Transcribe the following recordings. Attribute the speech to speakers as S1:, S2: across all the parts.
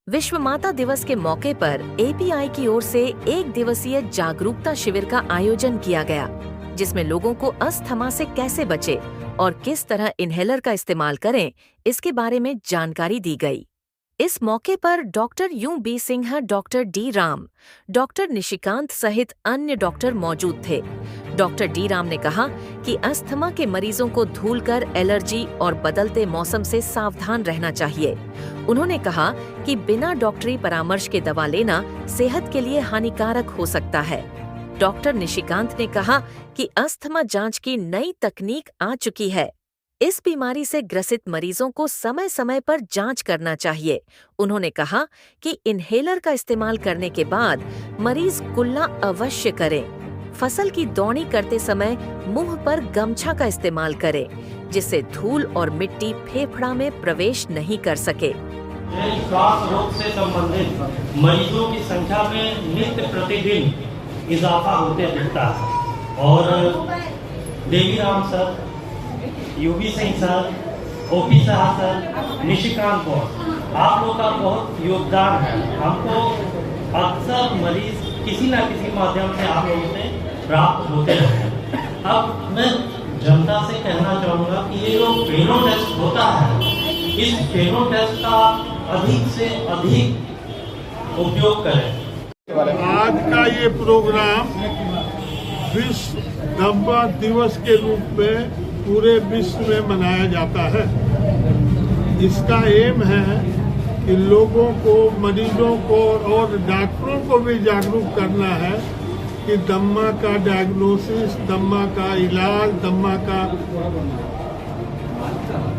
S1: विश्व माता दिवस के मौके पर एपीआई की ओर से 1 दिवसीय जागरूकता शिविर का आयोजन किया गया, जिसमें लोगों को अस्थमा से कैसे बचे और किस तरह इन्हेलर का इस्तेमाल करें, इसके बारे में जानकारी दी गई। इस मौके पर doctor UB. Singh, doctor D. Ram, doctor Nishikant सहित अन्य डॉक्टर मौजूद थे। Doctor D. राम ने कहा कि अस्थमा के मरीजों को धूल कर एलर्जी और बदलते मौसम से सावधान रहना चाहिए। उन्होंने कहा कि बिना डॉक्टरी परामर्श के दवा लेना सेहत के लिए हानिकारक हो सकता है। डॉक्टर निशिकांत ने कहा कि अस्थमा जांच की नई तकनीक आ चुकी है। इस बीमारी से ग्रसित मरीजों को समय समय पर जांच करना चाहिए। उन्होंने कहा कि इन्हेलर का इस्तेमाल करने के बाद मरीज कुल्ला अवश्य करें। फसल की दौनी करते समय मुंह पर गमछा का इस्तेमाल करें, जिससे धूल और मिट्टी फेफड़ा में प्रवेश नहीं कर सके।
S2: श्वास रोग से संबंधित मरीजों की संख्या में नित्य प्रतिदिन इजाफा होते दिखता है और Deviram sir, UB Singh sir, OP साहब सर, निशिकांत बॉस, आप लोग का बहुत योगदान है। हमको अक्सर मरीज किसी न किसी माध्यम से आप लोगों से प्राप्त होते हैं। अब मैं जनता से कहना चाहूँगा कि ये जो पेनो टेस्ट होता है, इस पेनो टेस्ट का अधिक से अधिक उपयोग करें।
S3: आज का ये प्रोग्राम विश्व दमा दिवस के रूप में पूरे विश्व में मनाया जाता है। इसका एम है कि लोगों को, मरीजों को और डॉक्टरों को भी जागरूक करना है कि दमा का डायग्नोसिस, दमा का इलाज, दमा का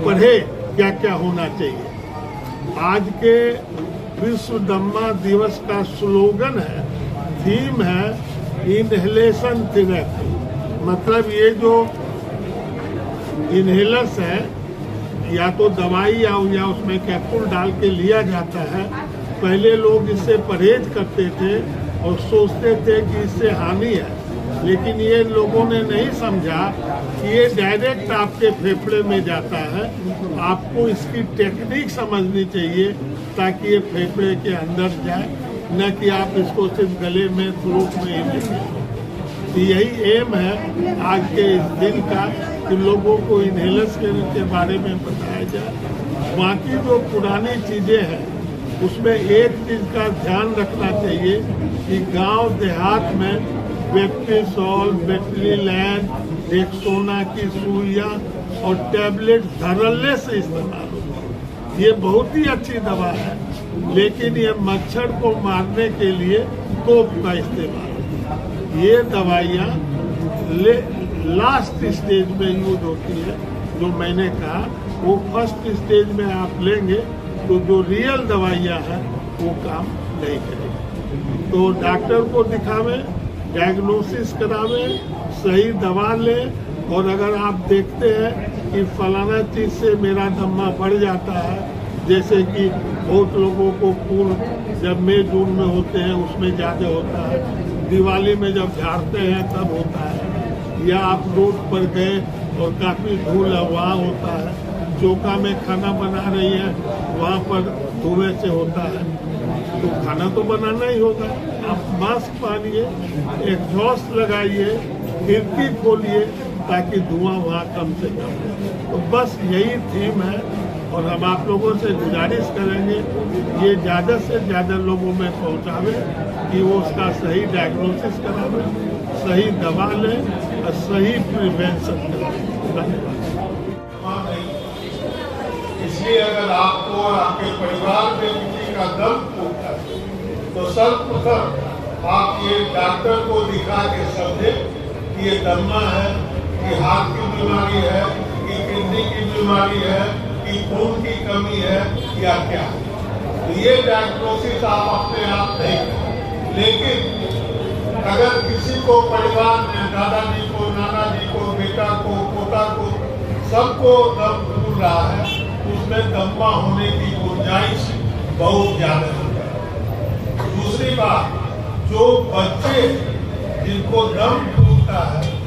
S3: परहेज क्या क्या होना चाहिए। आज के विश्व दमा दिवस का स्लोगन है, थीम है इनहेलेशन थेरेपी। मतलब ये जो इनहेलर्स है, या तो दवाई या उसमें कैप्सूल डाल के लिया जाता है। पहले लोग इससे परहेज करते थे और सोचते थे कि इससे हानि है, लेकिन ये लोगों ने नहीं समझा कि ये डायरेक्ट आपके फेफड़े में जाता है। आपको इसकी टेक्निक समझनी चाहिए ताकि ये फेफड़े के अंदर जाए, न कि आप इसको सिर्फ गले में, थ्रोट में ही लेंगे। तो यही एम है आज के इस दिन का कि लोगों को इनहेलर्स के बारे में बताया जाए। बाकी जो पुरानी चीज़ें हैं उसमें एक चीज़ का ध्यान रखना चाहिए कि गांव देहात में वेप्टिसॉल, बेटलीलैन, डेक्सोना की सुइयाँ और टैबलेट धड़ल्ले से इस्तेमाल होती है। ये बहुत ही अच्छी दवा है, लेकिन ये मच्छर को मारने के लिए तोप का इस्तेमाल होता है। ये दवाइयाँ लास्ट स्टेज में यूज होती है। जो मैंने कहा वो फर्स्ट स्टेज में आप लेंगे तो जो रियल दवाइयाँ हैं वो काम नहीं करेगी। तो डॉक्टर को दिखावें, डायग्नोसिस करावें, सही दवा लें। और अगर आप देखते हैं कि फलाना चीज़ से मेरा दमा बढ़ जाता है, जैसे कि बहुत लोगों को पूर्व जब मई जून में होते हैं उसमें ज़्यादा होता है, दिवाली में जब झाड़ते हैं तब होता है, या आप रोड पर गए और काफ़ी धूल वहाँ होता है, चौका में खाना बना रही है वहाँ पर धुएं से होता है, तो खाना तो बनाना ही होगा। आप मास्क पहनिए, एग्जॉस्ट लगाइए, खिड़की खोलिए ताकि धुआं वहाँ कम से कम हो। तो बस यही थीम है और हम आप लोगों से गुजारिश करेंगे ये ज़्यादा से ज़्यादा लोगों में पहुँचावे कि वो उसका सही डायग्नोसिस करावे, सही दवा लें और सही प्रिवेंशन करें।
S4: इसलिए अगर आपको और आपके परिवार में किसी का दम टूटता है तो सर्वप्रथम आप ये डॉक्टर को दिखा के समझे कि ये दमा है, कि हार्ट की बीमारी है, कि किडनी की बीमारी है, कि खून की कमी है या क्या। तो ये डायग्नोसिस आप अपने आप नहीं करें, लेकिन अगर किसी को परिवार में दादाजी को, नाना जी को, बेटा को, पोता को, सबको दम टूट रहा है, उसमें दमा होने की गुंजाइश बहुत ज्यादा है। दूसरी बात, जो बच्चे जिनको दम टूटता है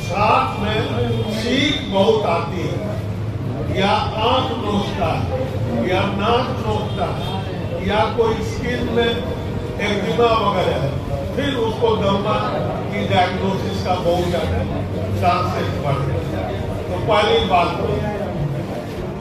S4: साथ में छींक बहुत आती है, या आंख नोचता है या नाक नोचता है या कोई स्किन में एक्जिमा वगैरह है, फिर उसको दमा की डायग्नोसिस का बहुत ज्यादा चांसेस बढ़ जाता है। तो पहली बात तो